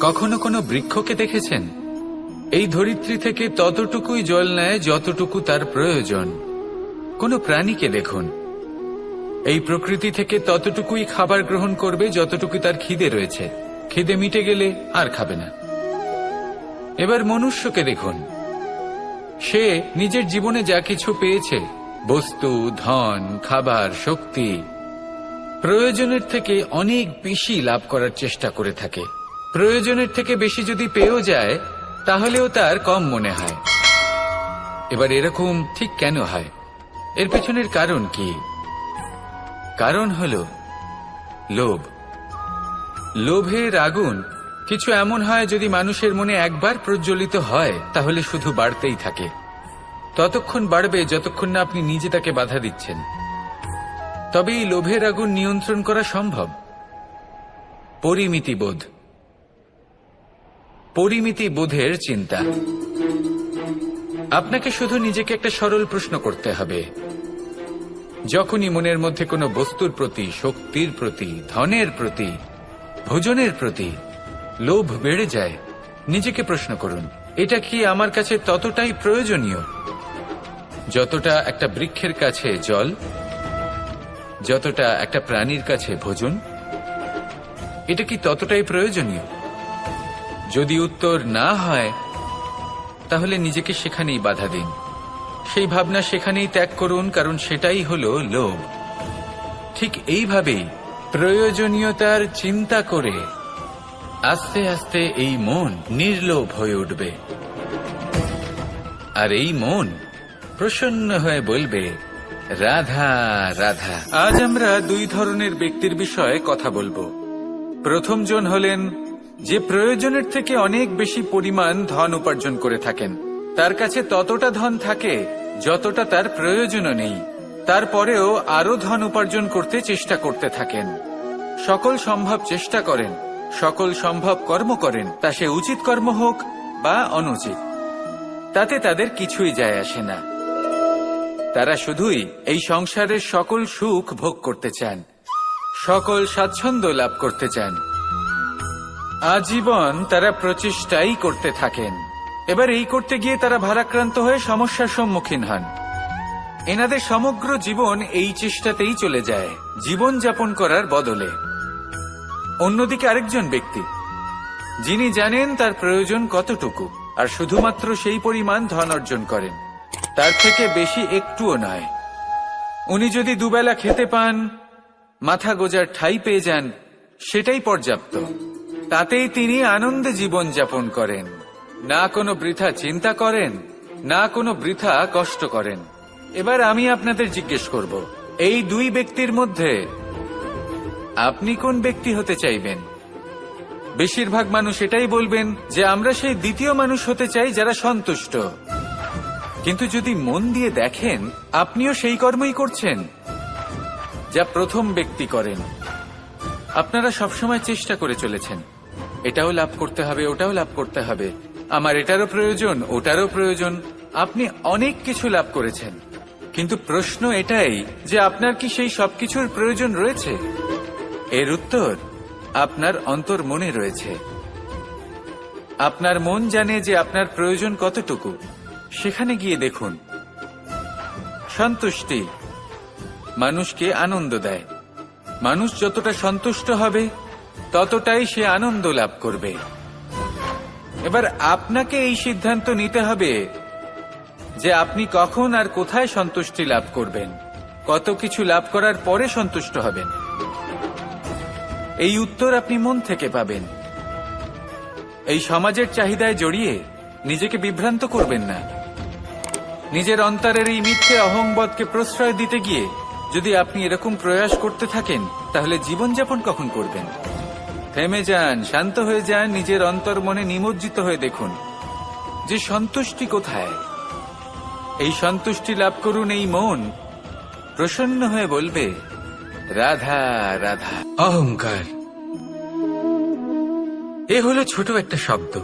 কখনো কোনো বৃক্ষকে দেখেছেন? এই ধরিত্রী থেকে ততটুকুই জল নেয় যতটুকু তার প্রয়োজন। কোনো প্রাণীকে দেখুন, এই প্রকৃতি থেকে ততটুকুই খাবার গ্রহণ করবে যতটুকু তার খিদে রয়েছে। খিদে মিটে গেলে আর খাবে না। এবার মনুষ্যকে দেখুন, সে নিজের জীবনে যা কিছু পেয়েছে, বস্তু, ধন, খাবার, শক্তি, প্রয়োজনের থেকে অনেক বেশি লাভ করার চেষ্টা করে থাকে। প্রয়োজনের থেকে বেশি যদি পেয়েও যায় তাহলেও তার কম মনে হয়। এবার এরকম ঠিক কেন হয়? এর পেছনের কারণ কি? কারণ হলো লোভ। লোভের আগুন কিছু এমন হয়, যদি মানুষের মনে একবার প্রজ্বলিত হয় তাহলে শুধু বাড়তেই থাকে। ততক্ষণ বাড়বে যতক্ষণ না আপনি নিজে তাকে বাধা দিচ্ছেন। তবে এই লোভের আগুন নিয়ন্ত্রণ করা সম্ভব। পরিমিতিবোধ, পরিমিতিবোধের চিন্তা। আপনাকে শুধু নিজেকে একটা সরল প্রশ্ন করতে হবে। যখনই মনের মধ্যে কোনো বস্তুর প্রতি, শক্তির প্রতি, ধনের প্রতি, ভোজনের প্রতি লোভ বেড়ে যায়, নিজেকে প্রশ্ন করুন, এটা কি আমার কাছে ততটাই প্রয়োজনীয় যতটা একটা বৃক্ষের কাছে জল, যতটা একটা প্রাণীর কাছে ভোজন? এটা কি ততটাই প্রয়োজনীয়? যদি উত্তর না হয় তাহলে নিজেকে সেখানেই বাধা দিন। সেই ভাবনা সেখানেই ত্যাগ করুন, কারণ সেটাই হলো লোভ। ঠিক এইভাবেই প্রয়োজনীয়তার চিন্তা করে আস্তে আস্তে এই মন নির্লোভ হয়ে উঠবে, আর এই মন প্রসন্ন হয়ে বলবে, রাধা রাধা। আজ আমরা দুই ধরনের ব্যক্তির বিষয়ে কথা বলবো। প্রথম জন হলেন যে প্রয়োজনের থেকে অনেক বেশি পরিমাণ ধন উপার্জন করে থাকেন। তার কাছে ততটা ধন থাকে যতটা তার প্রয়োজনও নেই, তারপরেও আরো ধন উপার্জন করতে চেষ্টা করতে থাকেন। সকল সম্ভব চেষ্টা করেন, সকল সম্ভব কর্ম করেন, তা সে উচিত কর্ম হোক বা অনুচিত, তাতে তাদের কিছুই যায় আসে না। তারা শুধুই এই সংসারের সকল সুখ ভোগ করতে চান, সকল স্বাচ্ছন্দ্য লাভ করতে চান। আজীবন তারা প্রচেষ্টাই করতে থাকেন। এবার এই করতে গিয়ে তারা ভারাক্রান্ত হয়ে সমস্যার সম্মুখীন হন। এনাদের সমগ্র জীবন এই চেষ্টাতেই চলে যায়, জীবন যাপন করার বদলে। অন্যদিকে আরেকজন ব্যক্তি, যিনি জানেন তার প্রয়োজন কতটুকু, আর শুধুমাত্র সেই পরিমাণ ধন অর্জন করেন, তার থেকে বেশি একটুও নয়। উনি যদি দুবেলা খেতে পান, মাথা গোজার ঠাঁই পেয়ে যান, সেটাই পর্যাপ্ত। তাতেই তিনি আনন্দে জীবন যাপন করেন, না কোনো বৃথা চিন্তা করেন, না কোনো বৃথা কষ্ট করেন। এবার আমি আপনাদের জিজ্ঞেস করব, এই দুই ব্যক্তির মধ্যে আপনি কোন ব্যক্তি হতে চাইবেন? বেশিরভাগ মানুষ এটাই বলবেন যে আমরা সেই দ্বিতীয় মানুষ হতে চাই যারা সন্তুষ্ট। কিন্তু যদি মন দিয়ে দেখেন, আপনিও সেই কর্মই করছেন যা প্রথম ব্যক্তি করেন। আপনারা সবসময় চেষ্টা করে চলেছেন, এটাও লাভ করতে হবে, ওটাও লাভ করতে হবে, আমার এটারও প্রয়োজন, ওটারও প্রয়োজন। আপনি অনেক কিছু লাভ করেছেন, কিন্তু প্রশ্ন এটাই যে আপনার কি সেই সবকিছুর প্রয়োজন রয়েছে? এর উত্তর আপনার অন্তর মনে রয়েছে। আপনার মন জানে যে আপনার প্রয়োজন কতটুকু। সেখানে গিয়ে দেখুন। সন্তুষ্টি মানুষকে আনন্দ দেয়। মানুষ যতটা সন্তুষ্ট হবে ততটাই সে আনন্দ লাভ করবে। এবার আপনাকে এই সিদ্ধান্ত নিতে হবে যে আপনি কখন আর কোথায় সন্তুষ্টি লাভ করবেন, কত কিছু লাভ করার পরে সন্তুষ্ট হবেন। এই উত্তর আপনি মন থেকে পাবেন। এই সমাজের চাহিদায় জড়িয়ে নিজেকে বিভ্রান্ত করবেন না। নিজের অন্তরের এই মিথ্যে অহংবোধকে প্রশ্রয় দিতে গিয়ে যদি আপনি এরকম প্রয়াস করতে থাকেন, তাহলে জীবনযাপন কখন করবেন? থেমে যান, শান্ত হয়ে যান, নিজের অন্তর মনে নিমজ্জিত হয়ে দেখুন যে সন্তুষ্টি কোথায়। এই সন্তুষ্টি লাভ করুন। এই মন প্রসন্ন হয়ে বলবে, রাধা রাধা। অহংকার এ হলো ছোট একটা শব্দ,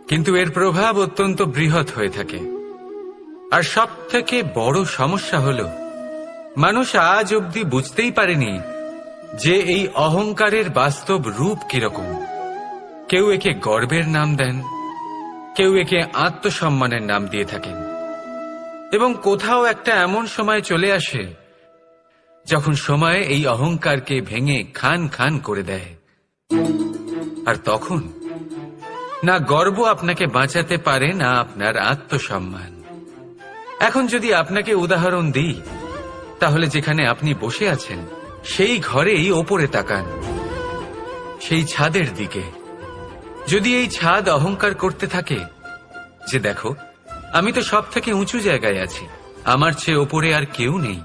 কিন্তু এর প্রভাব অত্যন্ত বৃহৎ হয়ে থাকে। আর সব থেকে বড় সমস্যা হলো মানুষ আজ অবধি বুঝতেই পারেনি যে এই অহংকারের বাস্তব রূপ কিরকম। কেউ একে গর্বের নাম দেন, কেউ একে আত্মসম্মানের নাম দিয়ে থাকেন। এবং কোথাও একটা এমন সময় চলে আসে যখন সময় এই অহংকারকে ভেঙে খান খান করে দেয়। আর তখন না গর্ব আপনাকে বাঁচাতে পারে, না আপনার আত্মসম্মান। এখন যদি আপনাকে উদাহরণ দিই, তাহলে যেখানে আপনি বসে আছেন সেই ঘরেই ওপরে তাকান, সেই ছাদের দিকে। যদি এই ছাদ অহংকার করতে থাকে যে দেখো, আমি তো সব থেকে উঁচু জায়গায় আছি, আমার চেয়ে ওপরে আর কেউ নেই,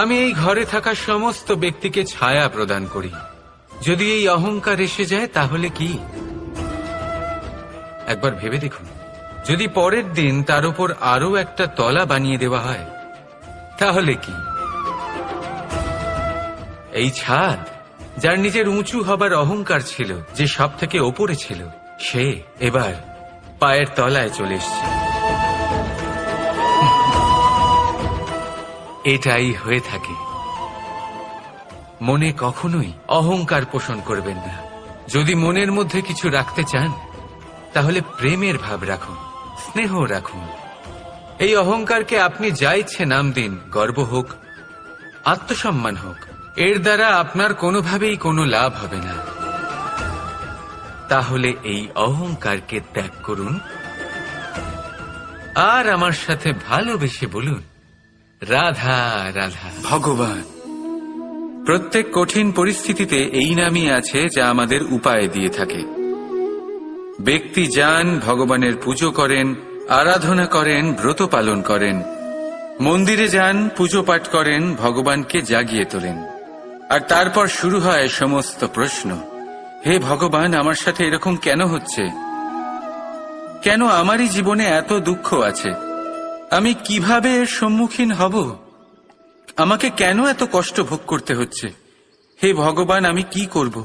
আমি এই ঘরে থাকা সমস্ত ব্যক্তিকে ছায়া প্রদান করি, যদি এই অহংকার এসে যায় তাহলে কি? একবার ভেবে দেখুন, যদি পরের দিন তার উপর আরো একটা তলা বানিয়ে দেওয়া হয় তাহলে কি? এই ছাদ, যার নিজের উঁচু হবার অহংকার ছিল, যে সব থেকে ওপরে ছিল, সে এবার পায়ের তলায় চলে এসছে। এটাই হয়ে থাকে। মনে কখনোই অহংকার পোষণ করবেন না। যদি মনের মধ্যে কিছু রাখতে চান তাহলে প্রেমের ভাব রাখুন, স্নেহ রাখুন। এই অহংকারকে আপনি যা ইচ্ছে নাম দিন, গর্ব হোক, আত্মসম্মান হোক, এর দ্বারা আপনার কোনোভাবেই কোনো লাভ হবে না। তাহলে এই অহংকারকে ত্যাগ করুন আর আমার সাথে ভালোবেসে বলুন, রাধা রাধা। ভগবান প্রত্যেক কঠিন পরিস্থিতিতে এই নামই আছে যা আমাদের উপায় দিয়ে থাকে। ব্যক্তি যান, ভগবানের পুজো করেন, আরাধনা করেন, ব্রত পালন করেন, মন্দিরে যান, পুজো পাঠ করেন, ভগবানকে জাগিয়ে তোলেন। আর তারপর শুরু হয় সমস্ত প্রশ্ন। হে ভগবান, আমার সাথে এরকম কেন হচ্ছে? কেন আমারই জীবনে এত দুঃখ আছে? আমি কিভাবে এর সম্মুখীন হব? আমাকে কেন এত কষ্ট ভোগ করতে হচ্ছে? হে ভগবান, আমি কি করব?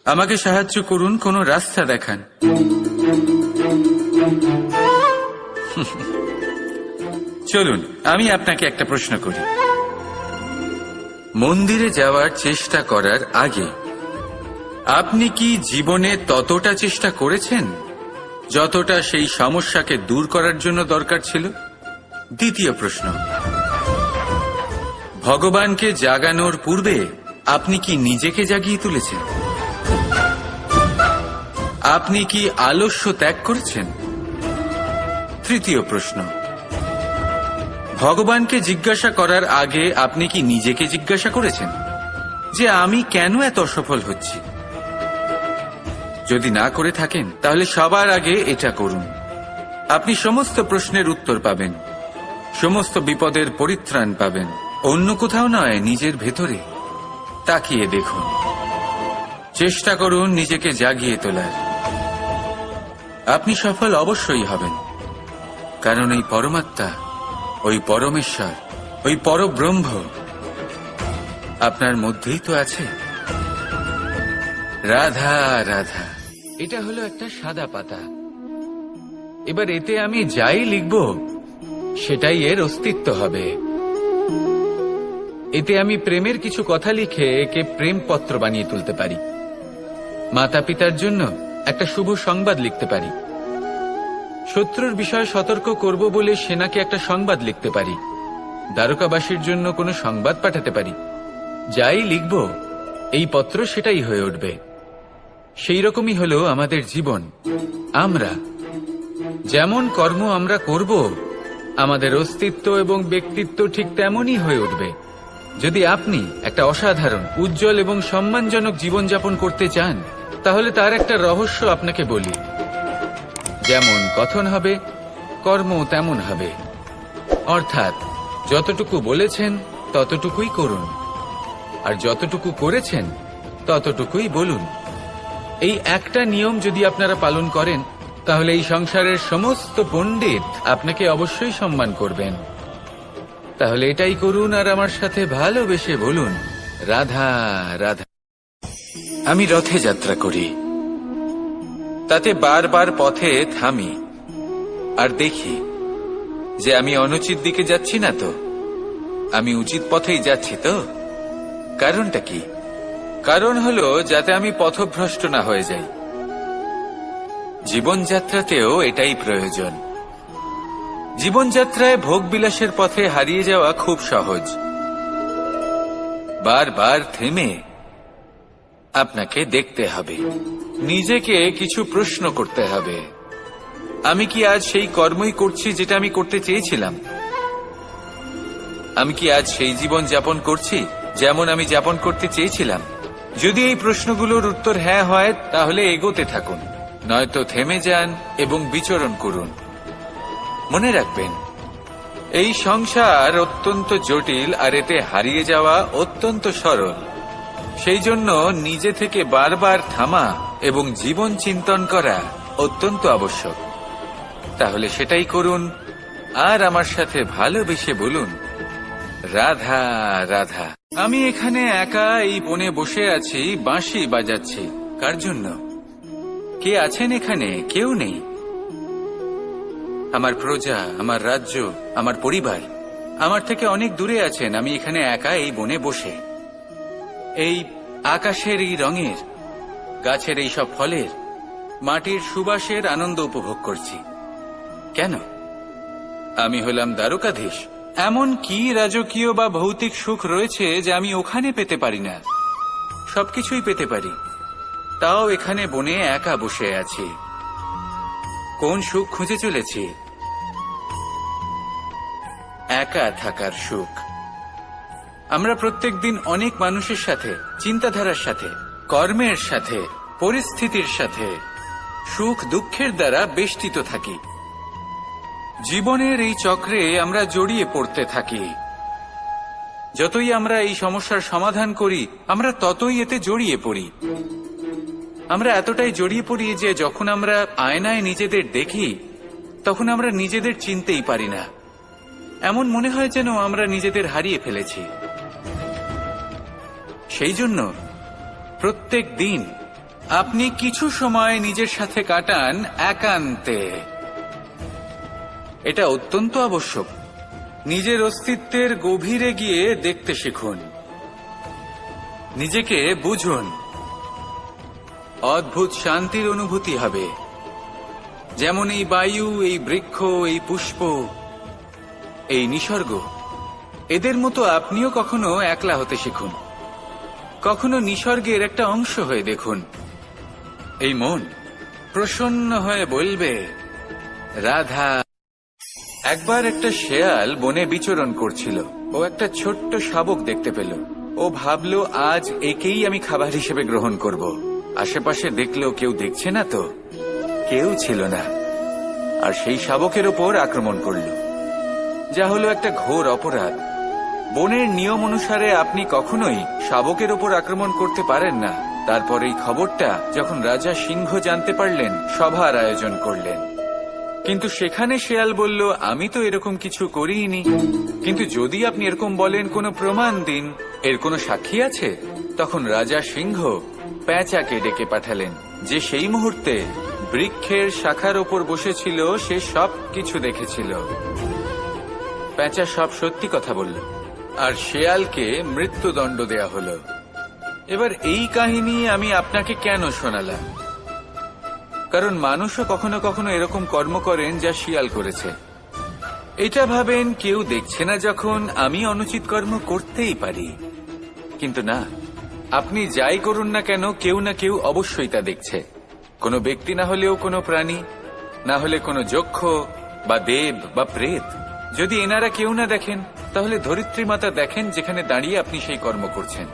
আমাকে সাহায্য করুন, কোনো রাস্তা দেখান। চলুন আমি আপনাকে একটা প্রশ্ন করি। মন্দিরে যাওয়ার চেষ্টা করার আগে আপনি কি জীবনে ততটা চেষ্টা করেছেন যতটা সেই সমস্যাকে দূর করার জন্য দরকার ছিল? দ্বিতীয় প্রশ্ন, ভগবানকে জাগানোর পূর্বে আপনি কি নিজেকে জাগিয়ে তুলেছেন? আপনি কি আলস্য ত্যাগ করেছেন? তৃতীয় প্রশ্ন, ভগবানকে জিজ্ঞাসা করার আগে আপনি কি নিজেকে জিজ্ঞাসা করেছেন যে আমি কেন এত অসফল হচ্ছি? যদি না করে থাকেন তাহলে সবার আগে এটা করুন। আপনি সমস্ত প্রশ্নের উত্তর পাবেন, সমস্ত বিপদের পরিত্রাণ পাবেন। অন্য কোথাও নয়, নিজের ভেতরে তাকিয়ে দেখুন। চেষ্টা করুন নিজেকে জাগিয়ে তোলার। আপনি সফল অবশ্যই হবেন, কারণ এই পরমাত্মা, ওই পরমেশ্বর, ওই পরব্রহ্ম আপনার মধ্যেই তো আছে। রাধা রাধা। এটা হলো একটা সাদা পাতা। এবার এতে আমি যাই লিখব সেটাই এর অস্তিত্ব হবে। এতে আমি প্রেমের কিছু কথা লিখে একে প্রেম পত্র বানিয়ে তুলতে পারি। মাতা পিতার জন্য একটা শুভ সংবাদ লিখতে পারি। শত্রুর বিষয়ে সতর্ক করব বলে সেনাকে একটা সংবাদ লিখতে পারি। দ্বারকাবাসীর জন্য কোনো সংবাদ পাঠাতে পারি। যাই লিখব এই পত্র সেটাই হয়ে উঠবে। সেই রকমই হলো আমাদের জীবন। আমরা যেমন কর্ম আমরা করব, আমাদের অস্তিত্ব এবং ব্যক্তিত্ব ঠিক তেমনই হয়ে উঠবে। যদি আপনি একটা অসাধারণ, উজ্জ্বল এবং সম্মানজনক জীবনযাপন করতে চান, তাহলে তার একটা রহস্য আপনাকে বলি। যেমন কথন হবে, কর্ম তেমন হবে। অর্থাৎ যতটুকু বলেছেন ততটুকুই করুন, আর যতটুকু করেছেন ততটুকুই বলুন। এই একটা নিয়ম যদি আপনারা পালন করেন, তাহলে এই সংসারের সমস্ত পণ্ডিত আপনাকে অবশ্যই সম্মান করবেন। তাহলে এটাই করুন আর আমার সাথে ভালোবেসে বলুন, রাধা রাধা। আমি রথে যাত্রা করি, তাতে বারবার পথে থামি আর দেখি যে আমি অনুচিত দিকে যাচ্ছি না তো, আমি উচিত পথেই যাচ্ছি তো। কারণটা কি? কারণ হলো যাতে আমি পথভ্রষ্ট না হয়ে যাই। জীবনযাত্রাতেও এটাই প্রয়োজন। জীবনযাত্রায় ভোগবিলাসের পথে হারিয়ে যাওয়া খুব সহজ। বারবার থেমে আপনাকে দেখতে হবে, নিজেকে কিছু প্রশ্ন করতে হবে। আমি কি আজ সেই কর্মই করছি যেটা আমি করতে চেয়েছিলাম? আমি কি আজ সেই জীবন যাপন করছি যেমন আমি যাপন করতে চেয়েছিলাম? যদি এই প্রশ্নগুলোর উত্তর হ্যাঁ হয়, তাহলে এগোতে থাকুন, নয়তো থেমে যান এবং বিচরণ করুন। মনে রাখবেন, এই সংসার অত্যন্ত জটিল, আর এতে হারিয়ে যাওয়া অত্যন্ত সরল। সেই জন্য নিজে থেকে বারবার থামা এবং জীবন চিন্তন করা অত্যন্ত আবশ্যক। তাহলে সেটাই করুন, আর আমার সাথে ভালোবেসে বলুন, রাধা রাধা। আমি এখানে একা এই বনে বসে আছি, বাঁশি বাজাচ্ছি। কার জন্য? কে আছেন এখানে? কেউ নেই। আমার প্রজা, আমার রাজ্য, আমার পরিবার আমার থেকে অনেক দূরে আছেন। আমি এখানে একা এই বনে বসে এই আকাশের এই রঙের, গাছের এই সব ফলের, মাটির সুবাসের আনন্দ উপভোগ করছি। কেন? আমি হলাম দ্বারকাধীশ। এমন কি রাজকীয় বা ভৌতিক সুখ রয়েছে যে আমি ওখানে পেতে পারি না? সবকিছুই পেতে পারি, তাও এখানে বনে একা বসে আছি। কোন সুখ খুঁজে চলেছি? একা থাকার সুখ। আমরা প্রত্যেকদিন অনেক মানুষের সাথে, চিন্তাধারার সাথে, কর্মের সাথে, পরিস্থিতির সাথে, সুখ দুঃখের দ্বারা বেষ্টিত থাকি। জীবনের এই চক্রে আমরা জড়িয়ে পড়তে থাকি। যতই আমরা এই সমস্যার সমাধান করি, আমরা ততই এতে জড়িয়ে পড়ি। আমরা এতটাই জড়িয়ে পড়ি যে যখন আমরা আয়নায় নিজেদের দেখি, তখন আমরা নিজেদের চিনতেই পারি না। এমন মনে হয় যেন আমরা নিজেদের হারিয়ে ফেলেছি। সেই জন্য প্রত্যেক দিন আপনি কিছু সময় নিজের সাথে কাটান একান্তে। এটা অত্যন্ত আবশ্যক। নিজের অস্তিত্বের গভীরে গিয়ে দেখতে শিখুন, নিজেকে বুঝুন। অদ্ভুত শান্তির অনুভূতি হবে। যেমন এই বায়ু, এই বৃক্ষ, এই পুষ্প, এই নিসর্গ, এদের মতো আপনিও কখনো একলা হতে শিখুন। কখনো নিসর্গের একটা অংশ হয়ে দেখুন। এই মন প্রসন্ন হয়ে বলবে, রাধা। একবার একটা শেয়াল বনে বিচরণ করছিল। ও একটা ছোট্ট শাবক দেখতে পেল। ও ভাবল, আজ একেই আমি খাবার হিসেবে গ্রহণ করব। আশেপাশে দেখলো কেউ দেখছে না, তো কেউ ছিল না, আর সেই শাবকের ওপর আক্রমণ করল, যা হলো একটা ঘোর অপরাধ। বনের নিয়ম অনুসারে আপনি কখনোই শাবকের ওপর আক্রমণ করতে পারেন না। তারপর এই খবরটা যখন রাজা সিংহ জানতে পারলেন, সভার আয়োজন করলেন। কিন্তু সেখানে শেয়াল বলল, আমি তো এরকম কিছু করিনি। কিন্তু যদি আপনি এরকম বলেন, কোনো প্রমাণ দিন, এর কোনো সাক্ষী আছে? তখন রাজা সিংহ পেঁচাকে ডেকে পাঠালেন, যে সেই মুহূর্তে বৃক্ষের শাখার ওপর বসেছিল। সে সব কিছু দেখেছিল। পেঁচা সব সত্যি কথা বলল, আর শেয়ালকে মৃত্যুদণ্ড দেয়া হলো। এবার এই কাহিনী আমি আপনাকে কেন শোনালাম? কারণ মানুষও কখনো কখনো এরকম কর্ম করেন যা শিয়াল করেছে। এটা ভাবেন কেউ দেখছে না, যখন আমি অনুচিত কর্ম করতেই পারি। কিন্তু না, আপনি যাই করুন না কেন, কেউ না কেউ অবশ্যই তা দেখছে। কোনো ব্যক্তি না হলেও কোনো প্রাণী, না হলে কোনো যক্ষ বা দেব বা প্রেত। যদি এনারা কেউ না দেখেন, তাহলে ধরিত্রী মাতা দেখেন, যেখানে দাঁড়িয়ে আপনি সেই কর্ম করছেন,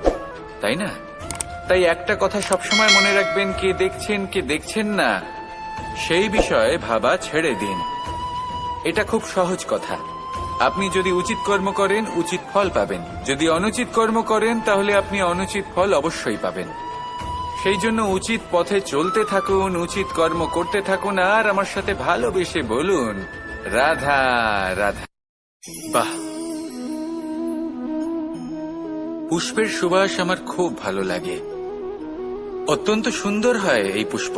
তাই না? তাই একটা কথা সবসময় মনে রাখবেন, কে দেখছেন কে দেখছেন না সেই বিষয়ে ভাবা ছেড়ে দিন। এটা খুব সহজ কথা। আপনি যদি উচিত কর্ম করেন, উচিত ফল পাবেন। যদি অনুচিত কর্ম করেন, তাহলে আপনি অনুচিত ফল অবশ্যই পাবেন। সেই জন্য উচিত পথে চলতে থাকুন, উচিত কর্ম করতে থাকুন, আর আমার সাথে ভালোবেসে বলুন, রাধা রাধা। বাহ, পুষ্পের সুবাস আমার খুব ভালো লাগে। অত্যন্ত সুন্দর হয় এই পুষ্প।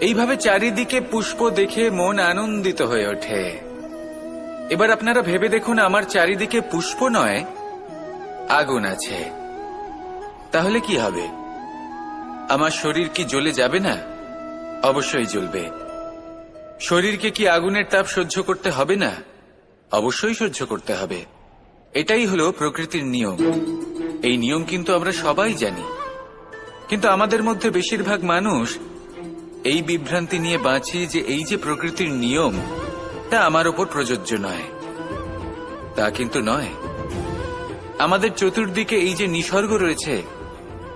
এইভাবে চারিদিকে পুষ্প দেখে মন আনন্দিত হয়ে ওঠে। এবার আপনারা ভেবে দেখুন, আমার চারিদিকে পুষ্প নয়, আগুন আছে। তাহলে কি হবে? আমার শরীর কি জ্বলে যাবে না? অবশ্যই জ্বলবে। শরীরকে কি আগুনের তাপ সহ্য করতে হবে না? অবশ্যই সহ্য করতে হবে। এটাই হলো প্রকৃতির নিয়ম। এই নিয়ম কিন্তু আমরা সবাই জানি, কিন্তু আমাদের মধ্যে বেশিরভাগ মানুষ এই বিভ্রান্তি নিয়ে বাঁচি যে এই যে প্রকৃতির নিয়ম তা আমার ওপর প্রযোজ্য নয়। তা কিন্তু নয়। আমাদের চতুর্দিকে এই যে নিসর্গ রয়েছে,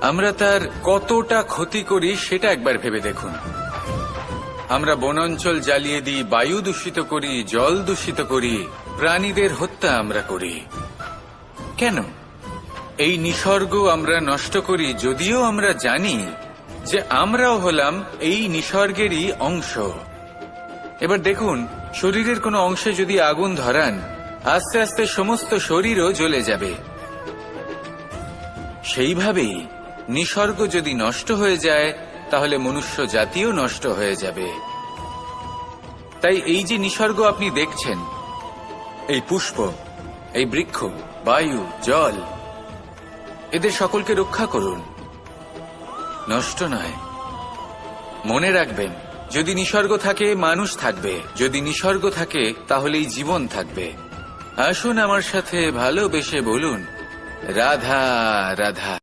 আমরা তার কতটা ক্ষতি করি সেটা একবার ভেবে দেখুন। আমরা বনাঞ্চল জ্বালিয়ে দিই, বায়ু দূষিত করি, জল দূষিত করি, প্রাণীদের হত্যা আমরা করি। কেন? এই নিসর্গ আমরা নষ্ট করি, যদিও আমরা জানি যে আমরাও হলাম এই নিসর্গেরই অংশ। এবার দেখুন, শরীরের কোনো অংশে যদি আগুন ধরান, আস্তে আস্তে সমস্ত শরীরও জ্বলে যাবে। সেইভাবেই নিসর্গ যদি নষ্ট হয়ে যায়, তাহলে মনুষ্য জাতিও নষ্ট হয়ে যাবে। তাই এই যে নিসর্গ আপনি দেখছেন, এই পুষ্প, এই বৃক্ষ, বায়ু, জল, এদের সকলকে রক্ষা করুন, নষ্ট নয়। মনে রাখবেন, যদি নিসর্গ থাকে মানুষ থাকবে, যদি নিসর্গ থাকে তাহলেই জীবন থাকবে। আসুন আমার সাথে ভালোবেসে বলুন, রাধা রাধা।